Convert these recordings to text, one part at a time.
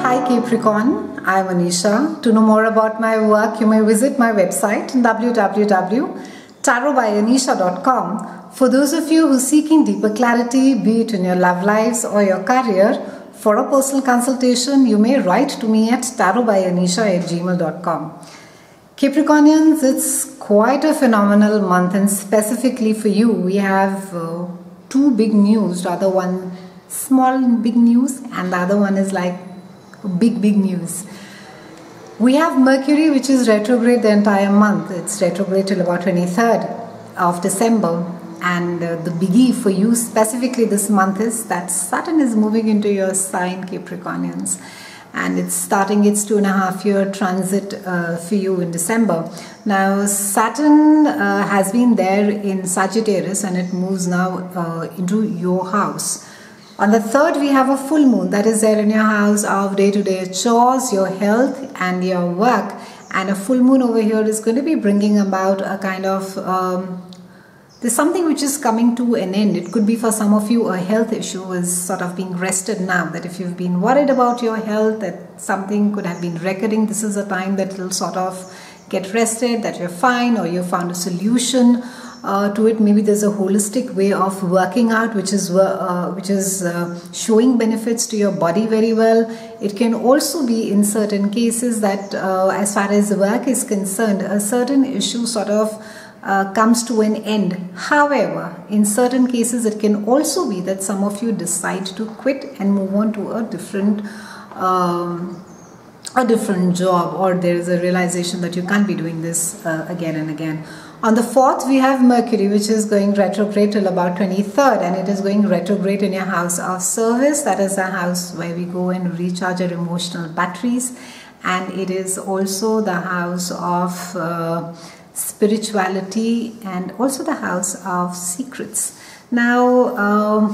Hi Capricorn, I'm Anisha. To know more about my work, you may visit my website www.tarotbyanisha.com. For those of you who are seeking deeper clarity, be it in your love lives or your career, for a personal consultation, you may write to me at tarotbyanisha@gmail.com. Capricornians, it's quite a phenomenal month, and specifically for you, we have two big news. Rather, one small big news, and the other one is like big news. We have Mercury, which is retrograde the entire month. It's retrograde till about 23rd of December. And the biggie for you specifically this month is that Saturn is moving into your sign, Capricornians. And it's starting its 2.5-year transit for you in December. Now, Saturn has been there in Sagittarius, and it moves now into your house. On the 3rd, we have a full moon that is there in your house of day-to-day chores, your health and your work. And a full moon over here is going to be bringing about a kind of, there's something which is coming to an end. It could be for some of you a health issue is sort of being rested now. That if you've been worried about your health, that something could have been recurring, this is a time that will sort of get rested, that you're fine or you found a solution to it. Maybe there's a holistic way of working out which is showing benefits to your body very well. It can also be in certain cases that as far as work is concerned, a certain issue sort of comes to an end. However, in certain cases it can also be that some of you decide to quit and move on to a different job, or there is a realization that you can't be doing this again and again. On the 4th, we have Mercury, which is going retrograde till about 23rd, and it is going retrograde in your house of service. That is the house where we go and recharge our emotional batteries, and it is also the house of spirituality and also the house of secrets. Now,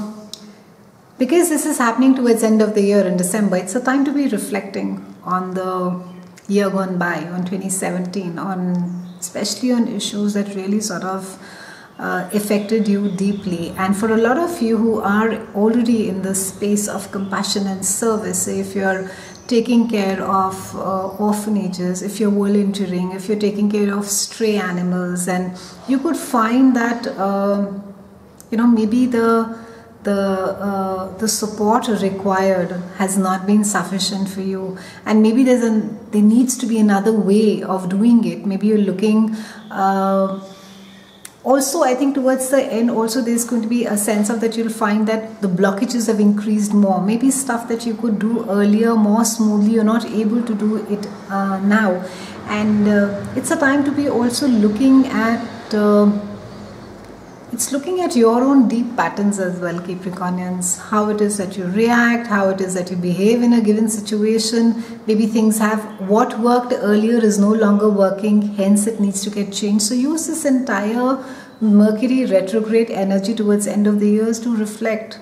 because this is happening towards the end of the year in December, it's a time to be reflecting on the year gone by, on 2017, especially on issues that really sort of affected you deeply. And for a lot of you who are already in the space of compassion and service, if you're taking care of orphanages, if you're volunteering, if you're taking care of stray animals, and you could find that maybe the support required has not been sufficient for you, and maybe there needs to be another way of doing it. Maybe you're looking also, I think towards the end also there's going to be a sense of that you'll find that the blockages have increased more. Maybe stuff that you could do earlier more smoothly, you're not able to do it now. And it's a time to be also looking at your own deep patterns as well, Capricornians. How it is that you react, how it is that you behave in a given situation. Maybe what worked earlier is no longer working, hence it needs to get changed. So use this entire Mercury retrograde energy towards the end of the years to reflect,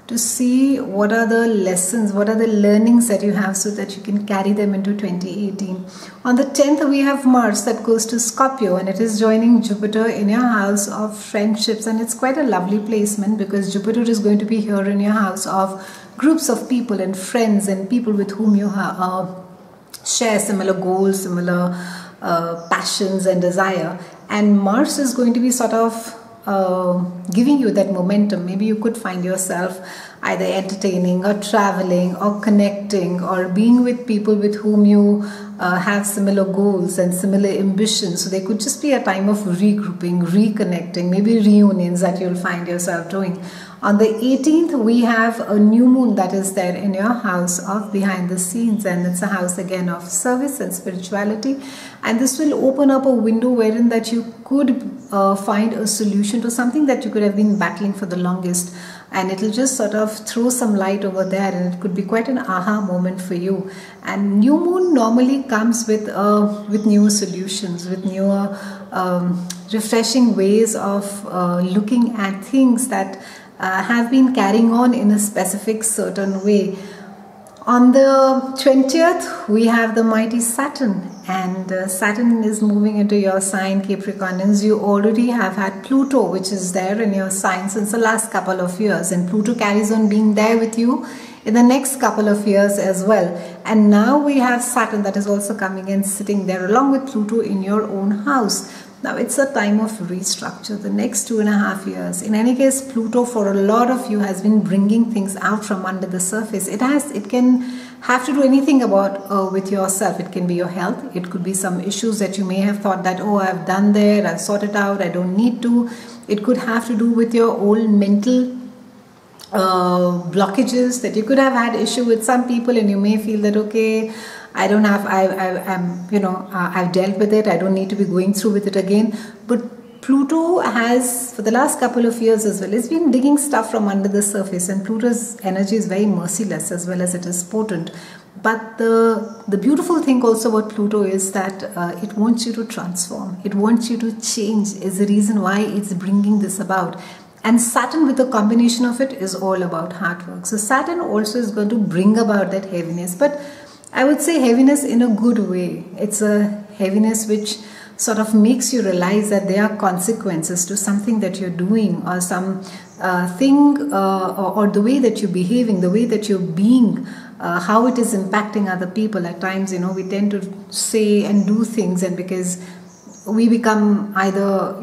to see what are the lessons, what are the learnings that you have, so that you can carry them into 2018. On the 10th, we have Mars that goes to Scorpio, and it is joining Jupiter in your house of friendships. And it's quite a lovely placement because Jupiter is going to be here in your house of groups of people and friends and people with whom you share similar goals, similar passions and desire. And Mars is going to be sort of giving you that momentum. Maybe you could find yourself either entertaining or traveling or connecting or being with people with whom you have similar goals and similar ambitions. So there could just be a time of regrouping, reconnecting, maybe reunions that you'll find yourself doing. On the 18th, we have a new moon that is there in your house of behind the scenes, and it's a house again of service and spirituality. And this will open up a window wherein that you could find a solution to something that you could have been battling for the longest. And it'll just sort of throw some light over there, and it could be quite an aha moment for you. And new moon normally comes with newer solutions, with newer refreshing ways of looking at things that have been carrying on in a specific certain way. On the 20th, we have the mighty Saturn, and Saturn is moving into your sign, Capricornians. You already have had Pluto, which is there in your sign since the last couple of years, and Pluto carries on being there with you in the next couple of years as well. And now we have Saturn that is also coming and sitting there along with Pluto in your own house. Now it's a time of restructure, the next 2.5 years. In any case, Pluto for a lot of you has been bringing things out from under the surface. It can have to do anything about with yourself. It can be your health. It could be some issues that you may have thought that, oh, I've done that, I've sorted out, I don't need to. It could have to do with your old mental blockages that you could have had issue with some people, and you may feel that, okay, I've dealt with it, I don't need to be going through with it again. But Pluto has, for the last couple of years as well, it's been digging stuff from under the surface, and Pluto's energy is very merciless as well as it is potent. But the beautiful thing also about Pluto is that it wants you to transform, it wants you to change, is the reason why it's bringing this about. And Saturn with a combination of it is all about hard work. So Saturn also is going to bring about that heaviness, but I would say heaviness in a good way. It's a heaviness which sort of makes you realize that there are consequences to something that you're doing, or some thing, or the way that you're behaving, the way that you're being, how it is impacting other people. At times, we tend to say and do things, and because we become either,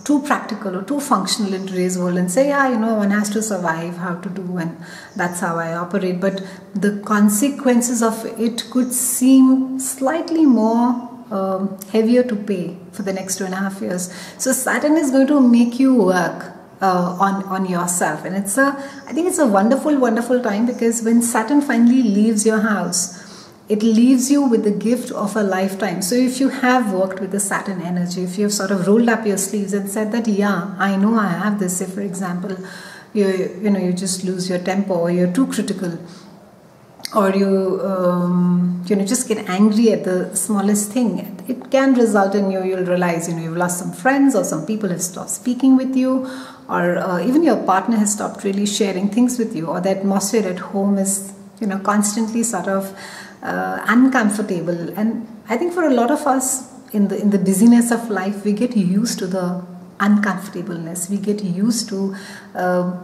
too practical or too functional in today's world and say, yeah, one has to survive, how to do, and that's how I operate. But the consequences of it could seem slightly more heavier to pay for the next 2.5 years. So Saturn is going to make you work on yourself, and I think it's a wonderful time, because when Saturn finally leaves your house, it leaves you with the gift of a lifetime. So if you have worked with the Saturn energy, if you have sort of rolled up your sleeves and said that, yeah, I know I have this. If, for example, you just lose your temper, or you're too critical, or you just get angry at the smallest thing, it can result in you'll realize you've lost some friends, or some people have stopped speaking with you, or even your partner has stopped really sharing things with you, or the atmosphere at home is constantly sort of uncomfortable. And I think for a lot of us in the busyness of life, we get used to the uncomfortableness. We get used to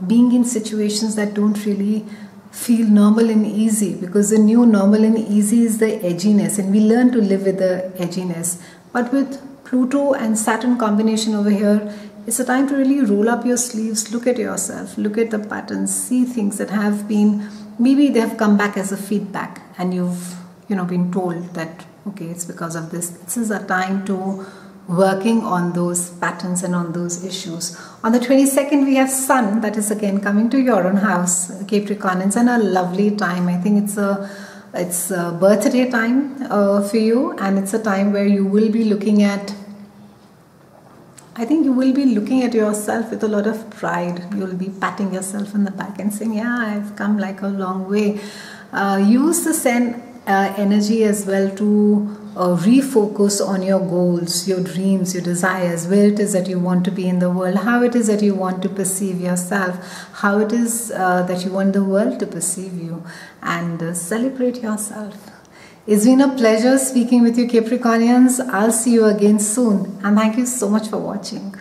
being in situations that don't really feel normal and easy, because the new normal and easy is the edginess, and we learn to live with the edginess. But with Pluto and Saturn combination over here, it's a time to really roll up your sleeves, look at yourself, look at the patterns, see things that have been, maybe they have come back as a feedback, and you've been told that, okay, it's because of this. This is a time to working on those patterns and on those issues. On the 22nd, we have Sun, that is again coming to your own house, Capricornians, and a lovely time. I think it's a birthday time for you, and it's a time where you will be looking at, I think you will be looking at yourself with a lot of pride. You'll be patting yourself on the back and saying, yeah, I've come like a long way. Use the Sun energy as well to refocus on your goals, your dreams, your desires, where it is that you want to be in the world, how it is that you want to perceive yourself, how it is that you want the world to perceive you, and celebrate yourself. It's been a pleasure speaking with you, Capricornians. I'll see you again soon, and thank you so much for watching.